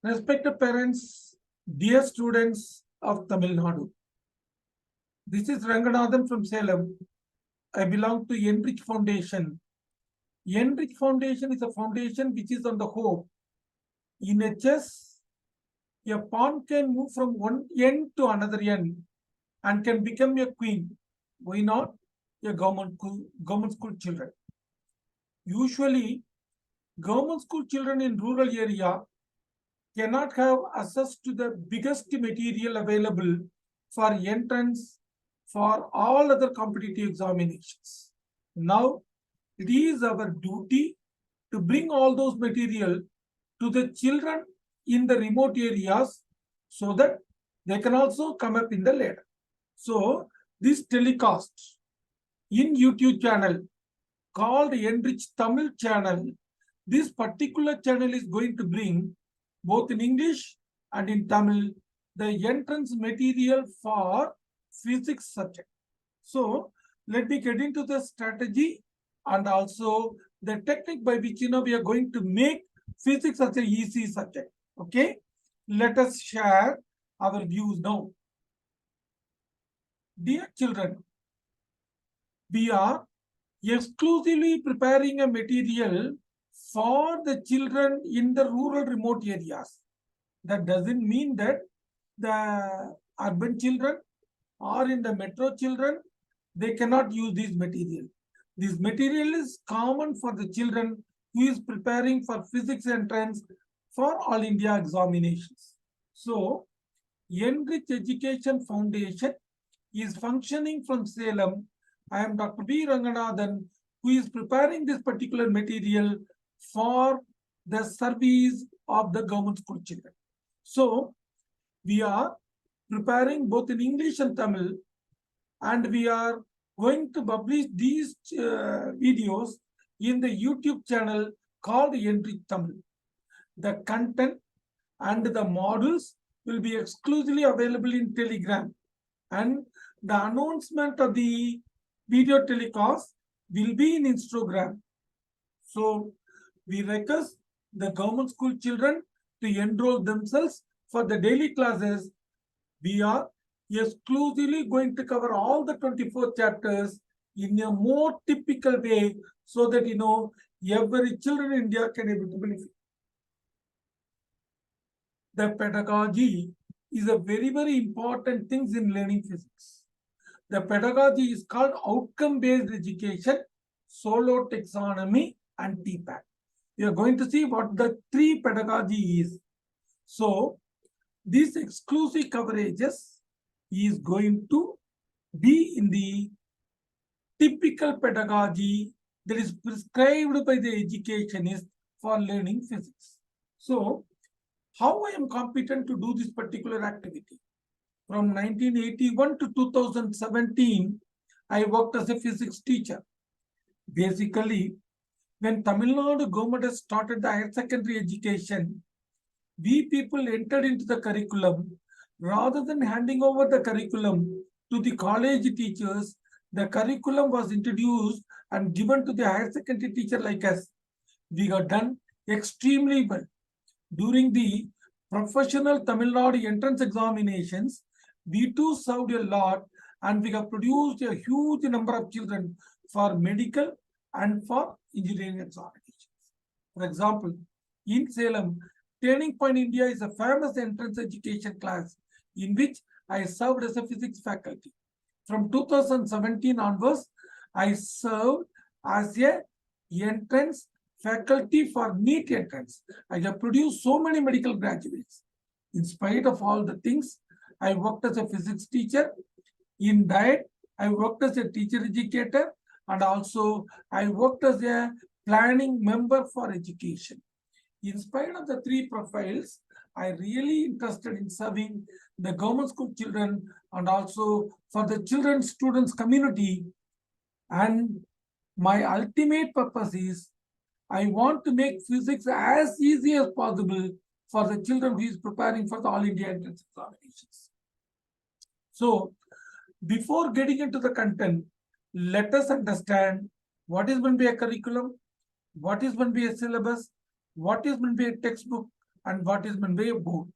Respected parents, dear students of Tamilnadu, this is Ranganathan from Salem. I belong to ENTRANCE Foundation. ENTRANCE Foundation is a foundation which is on the hope. In a chess, a pawn can move from one end to another end and can become a queen. Why not a government school children? Usually, government school children in rural area cannot have access to the biggest material available for entrance for all other competitive examinations. Now, it is our duty to bring all those material to the children in the remote areas so that they can also come up in the ladder. So, this telecast in YouTube channel called Enrich Tamil channel, this particular channel is going to bring both in English and in Tamil the entrance material for physics subject. So let me get into the strategy and also the technique by which we are going to make physics as an easy subject. Okay, let us share our views now. Dear children, we are exclusively preparing a material for the children in the rural remote areas. That doesn't mean that the urban children or in the metro children, they cannot use this material. This material is common for the children who is preparing for physics entrance for all India examinations. So, Enrich Education Foundation is functioning from Salem. I am Dr. B. Ranganathan, who is preparing this particular material for the service of the government school children. So, we are preparing both in English and Tamil, and we are going to publish these videos in the YouTube channel called Enrich Tamil. The content and the modules will be exclusively available in Telegram, and the announcement of the video telecast will be in Instagram. So, we request the government school children to enroll themselves for the daily classes. We are exclusively going to cover all the 24 chapters in a more typical way so that every children in India can able to benefit. The pedagogy is a very, very important thing in learning physics. The pedagogy is called outcome-based education, solo taxonomy, and TPAC. We are going to see what the three pedagogy is. So, these exclusive coverages is going to be in the typical pedagogy that is prescribed by the educationist for learning physics. So, how I am competent to do this particular activity? From 1981 to 2017, I worked as a physics teacher. Basically, when Tamilnadu government has started the higher secondary education, we people entered into the curriculum. Rather than handing over the curriculum to the college teachers, the curriculum was introduced and given to the higher secondary teacher like us. We got done extremely well. During the professional Tamil Nadu entrance examinations, we too served a lot and we have produced a huge number of children for medical and for engineering examinations. For example, in Salem, Turning Point India is a famous entrance education class in which I served as a physics faculty. From 2017 onwards, I served as a entrance faculty for NEET entrance. I have produced so many medical graduates. In spite of all the things, I worked as a physics teacher. In diet, I worked as a teacher educator, and also I worked as a planning member for education. In spite of the three profiles, I really interested in serving the government school children and also for the children students community. And my ultimate purpose is I want to make physics as easy as possible for the children who is preparing for the All India entrance examinations. So, before getting into the content, let us understand what is going to be a curriculum, what is going to be a syllabus, what is going to be a textbook, and what is meant by a board.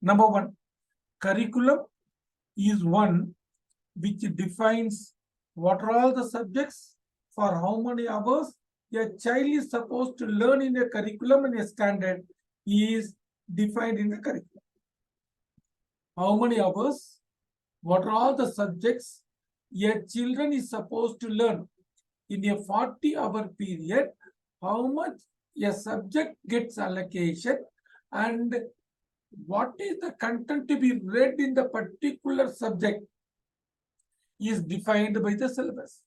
Number one, curriculum is one which defines what are all the subjects, for how many hours a child is supposed to learn in a curriculum and a standard is defined in the curriculum. How many hours, what are all the subjects a children is supposed to learn in a 40-hour period, how much a subject gets allocation, and what is the content to be read in the particular subject is defined by the syllabus.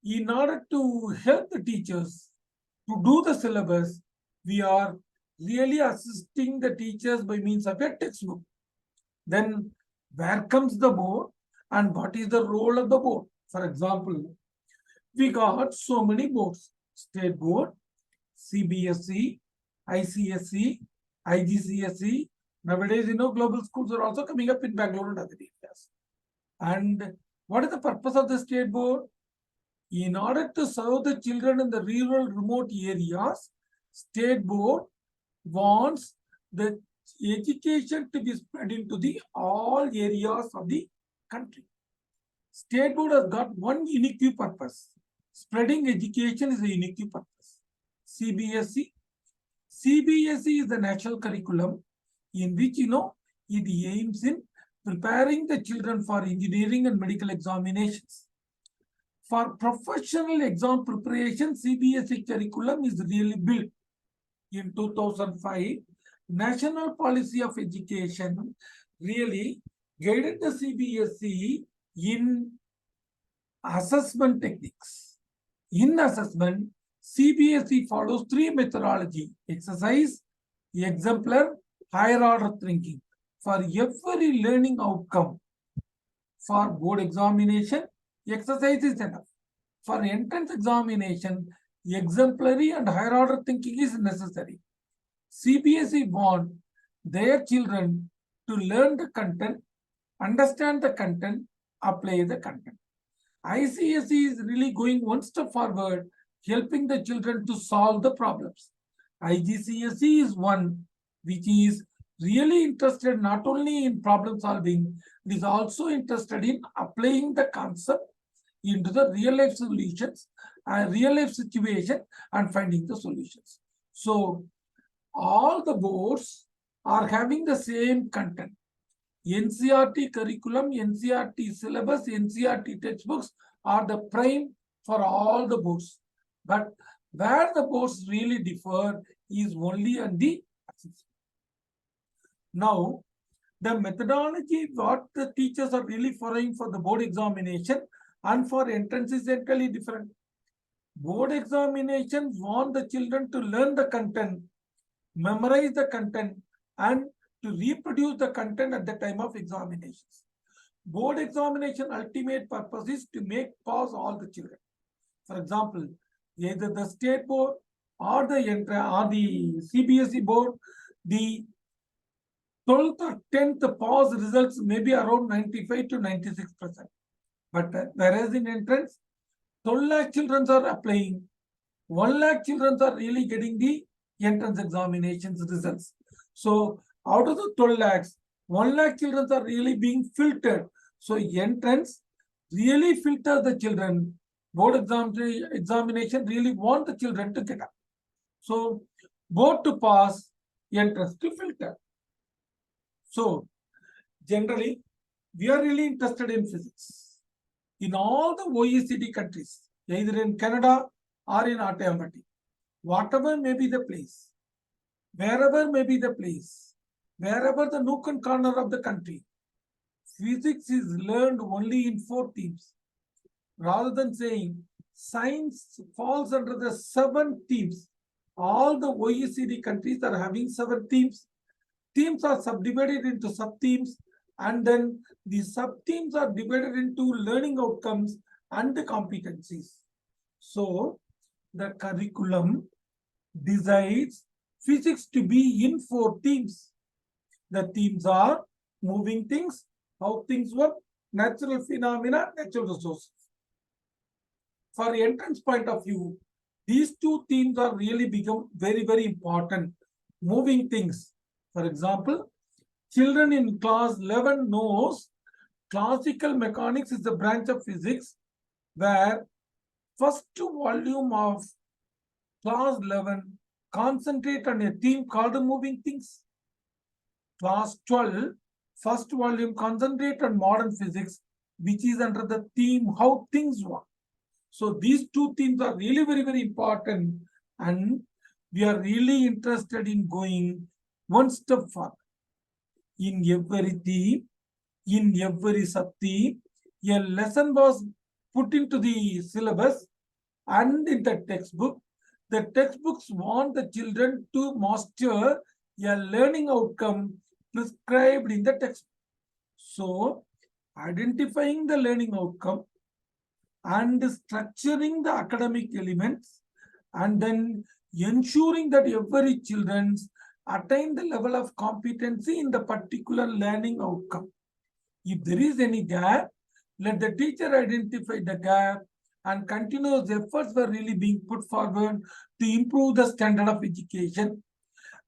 In order to help the teachers to do the syllabus, we are really assisting the teachers by means of a textbook. Then where comes the board and what is the role of the board? For example, we got so many boards: state board, CBSE, ICSE, IGCSE. Nowadays, global schools are also coming up in Bangalore and other areas. And what is the purpose of the state board? In order to serve the children in the rural, remote areas, state board wants the education to be spread into the all areas of the country. State board has got one unique purpose. Spreading education is a unique purpose. CBSE is the national curriculum in which, it aims in preparing the children for engineering and medical examinations. For professional exam preparation, CBSE curriculum is really built. In 2005, National Policy of Education really guided the CBSE in assessment techniques. In assessment, CBSE follows three methodology: exercise, exemplar, higher order thinking. For every learning outcome, for board examination, exercise is enough. For entrance examination, exemplary and higher order thinking is necessary. CBSE want their children to learn the content, understand the content, apply the content. ICSE is really going one step forward, helping the children to solve the problems. IGCSE is one which is really interested not only in problem solving, it is also interested in applying the concept into the real life solutions and real life situation and finding the solutions. So all the boards are having the same content. NCERT curriculum, NCERT syllabus, NCERT textbooks are the prime for all the boards. But where the boards really differ is only on the assessment. Now, the methodology what the teachers are really following for the board examination and for entrance is entirely different. Board examinations want the children to learn the content, memorize the content, and to reproduce the content at the time of examinations. Board examination ultimate purpose is to make pass all the children. For example, either the state board or the CBSE board, the 12th or 10th pass results may be around 95 to 96%. But whereas in entrance, 12 lakh children are applying, 1 lakh children are really getting the entrance examinations results. So out of the 12 lakhs, 1 lakh children are really being filtered. So entrance really filters the children. Board examination really want the children to get up. So board to pass, entrance to filter. So generally, we are really interested in physics. In all the OECD countries, either in Canada or in Automatic, whatever may be the place, wherever may be the place, wherever the nook and corner of the country, physics is learned only in 4 themes. Rather than saying science falls under the 7 themes, all the OECD countries are having 7 themes. Themes are subdivided into sub-themes, and then the sub-themes are divided into learning outcomes and the competencies. So the curriculum decides physics to be in 4 themes. The themes are moving things, how things work, natural phenomena, natural resources. For entrance point of view, these 2 themes are really become very, very important moving things. For example, children in class 11 knows classical mechanics is a branch of physics where first volume of class 11 concentrate on a theme called moving things. Class 12 first volume concentrate on modern physics, which is under the theme how things work. So these two themes are really very important, and we are really interested in going one step further. In every theme, in every sub-theme, a lesson was put into the syllabus and in the textbook. The textbooks want the children to master a learning outcome prescribed in the text. So, identifying the learning outcome and structuring the academic elements, and then ensuring that every children attain the level of competency in the particular learning outcome. If there is any gap, let the teacher identify the gap, and continuous efforts were really being put forward to improve the standard of education.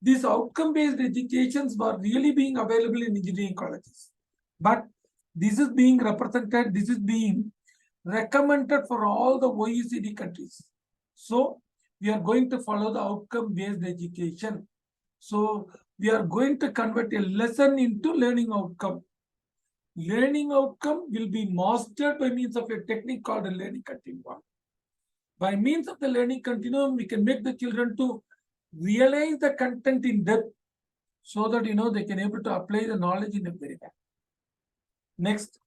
These outcome-based educations were really being available in engineering colleges. But this is being represented, this is being recommended for all the OECD countries. So we are going to follow the outcome-based education. So we are going to convert a lesson into learning outcome. Learning outcome will be mastered by means of a technique called a learning continuum. By means of the learning continuum, we can make the children to realize the content in depth so that they can able to apply the knowledge in a very way. Next,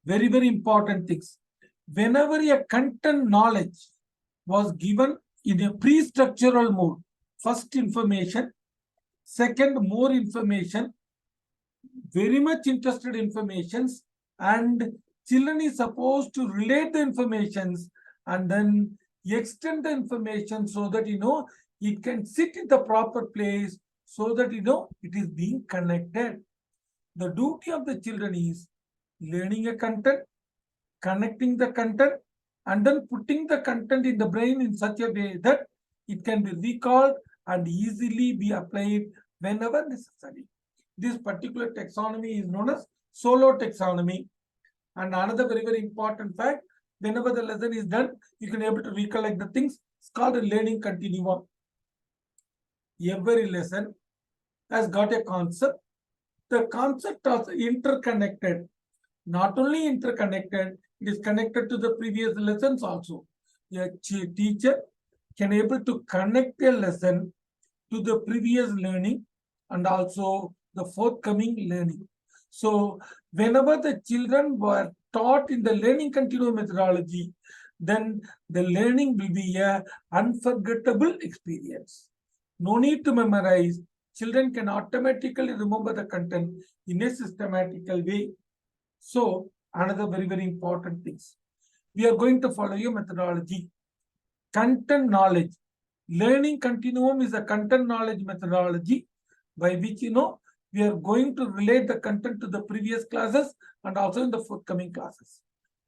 very important things. Whenever a content knowledge was given in a pre-structural mode, first information, second more information, very much interested informations, and children is supposed to relate the informations and then extend the information so that it can sit in the proper place so that it is being connected. The duty of the children is learning a content, connecting the content, and then putting the content in the brain in such a way that it can be recalled and easily be applied whenever necessary. This particular taxonomy is known as solo taxonomy. And another very important fact, whenever the lesson is done, you can able to recollect the things. It's called a learning continuum. Every lesson has got a concept. The concept is interconnected. Not only interconnected, it is connected to the previous lessons also. A teacher can able to connect a lesson to the previous learning and also the forthcoming learning. So whenever the children were taught in the learning continuum methodology, then the learning will be an unforgettable experience. No need to memorize. Children can automatically remember the content in a systematical way. So another very important things. We are going to follow your methodology. Content knowledge. Learning continuum is a content knowledge methodology by which we are going to relate the content to the previous classes and also in the forthcoming classes.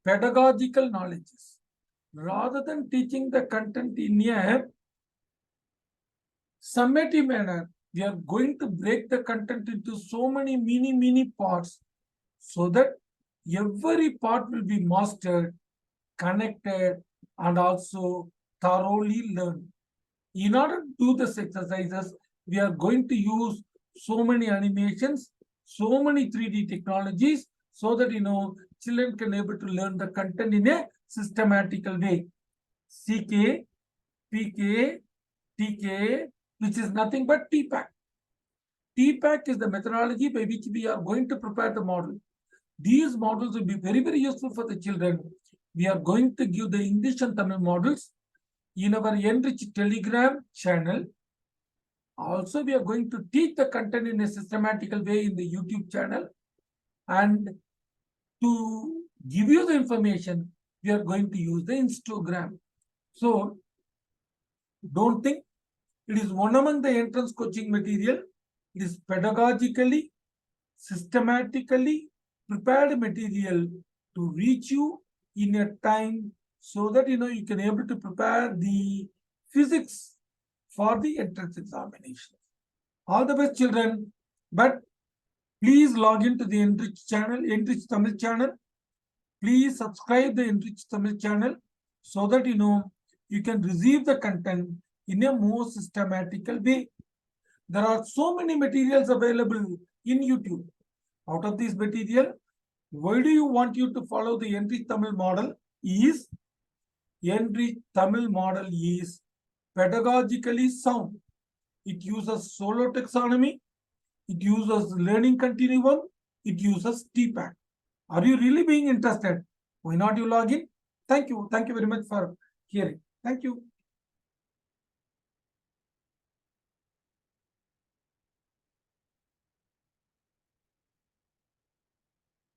Pedagogical knowledges. Rather than teaching the content in a summative manner, we are going to break the content into so many mini parts so that every part will be mastered, connected, and also thoroughly learned. In order to do this exercises, we are going to use so many animations, so many 3D technologies, so that children can able to learn the content in a systematical way. CK, PK, TK, which is nothing but TPAC. TPAC is the methodology by which we are going to prepare the model. These models will be very useful for the children. We are going to give the English and Tamil models in our Enrich Telegram channel. Also, we are going to teach the content in a systematical way in the YouTube channel. And to give you the information, we are going to use the Instagram. So, don't think it is one among the entrance coaching material. It is pedagogically, systematically prepared material to reach you in a time so that you can able to prepare the physics for the entrance examination. All the best, children. But please log into the Enrich channel, Enrich Tamil channel. Please subscribe the Enrich Tamil channel so that you can receive the content in a more systematical way. There are so many materials available in YouTube. Out of this material, why do you want you to follow the Enrich Tamil model? Enrich Tamil model is pedagogically sound. It uses solo taxonomy. It uses learning continuum. It uses TPAC. Are you really being interested? Why not you log in? Thank you. Thank you very much for hearing. Thank you.